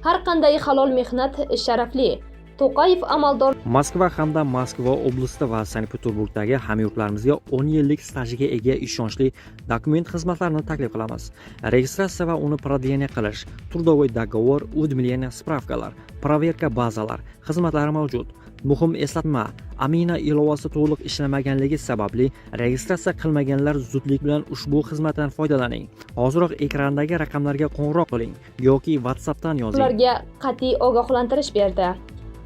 Har qanday halol mehnat sharafli. To'qayev amaldor Moskva hamda Moskva oblasti va Sankt-Peterburgdagi hamyurtlarimizga 10 yillik stajiga ega ishonchli dokument xizmatlarini taklif qilamiz. Registratsiya va uni продление qilish, трудовой договор, уведомление, spravkalar, проверка bazalar xizmatlari mavjud. Muhim eslatma: Amina ilovasi to'liq ishlamaganligi sababli registratsiya qilmaganlar zudlik bilan ushbu xizmatdan foydalaning. Hoziroq ekrandagi raqamlarga qo'ng'iroq qiling yoki WhatsAppdan yozing. ularga qat'iy ogohlantirish berdi.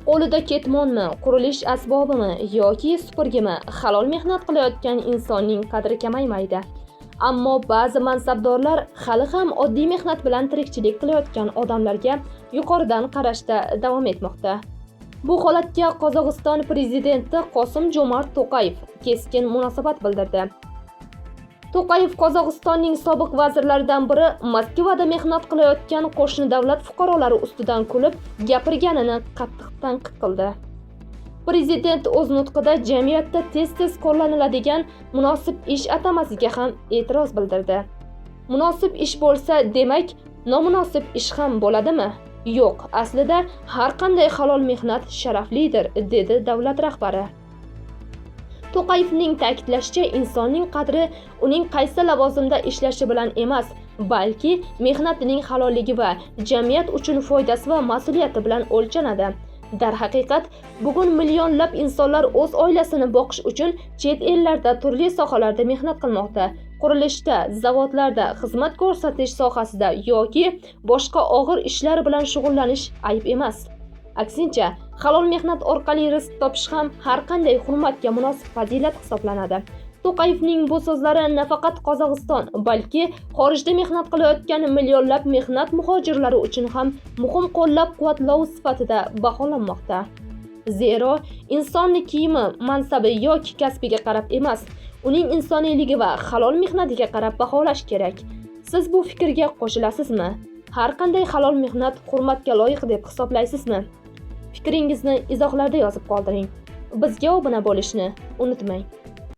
Qo'lida ketmonmi, qurilish asbobimi yoki supurgimi, halol mehnat qilayotgan insonning qadri kamaymaydi. Ammo ba'zi mansabdorlar hali ham oddiy mehnat bilan tirikchilik qilayotgan odamlarga yuqoridan qarashda davom etmoqda. Bu holatga Qozog'iston prezidenti Qosim-Jo'mart To'qayev keskin munosabat bildirdi. To'qayev Qozog'istonning sobiq vazirlaridan biri Moskvada mehnat qilayotgan qo'shni davlat fuqarolari ustidan kulib gapirganini qattiq tanqid qildi. Prezident o'z nutqida jamiyatda tez-tez qo'llaniladigan munosib ish atamasiga ham e'tiroz bildirdi. Munosib ish bo'lsa, demak, nomunosib ish ham bo'ladimi? Yo'q, aslida har qanday halol mehnat sharaflidir, dedi davlat rahbari. To'qayevning ta'kidlashicha, insonning qadri uning qaysi lavozimda ishlashi bilan emas, balki mehnatining halolligi va jamiyat uchun foydasi va mas'uliyati bilan o'lchanadi. Darhaqiqat, bugun millionlab insonlar o'z oilasini boqish uchun chet ellarda turli sohalarda mehnat qilmoqda. Qurilishda, zavodlarda, xizmat ko'rsatish sohasida yoki boshqa og'ir ishlar bilan shug'ullanish ayb emas. Aksincha, halol mehnat orqali rizq topish ham har qanday hurmatga munosib fazilat hisoblanadi. To'qayevning bu so'zlari nafaqat Qozog'iston, balki xorijda mehnat qilayotgan millionlab mehnat muhojirlari uchun ham muhim qo'llab-quvvatlov sifatida baholanmoqda. Zero, insonni kiyimi, mansabi yoki kasbiga qarab emas, uning insoniyligi va halol mehnatiga qarab baholash kerak. Siz bu fikrga qo'shilasizmi? Har qanday halol mehnat hurmatga loyiq deb hisoblaysizmi? Fikringizni izohlarda yozib qoldiring. Bizga obuna bo'lishni unutmang.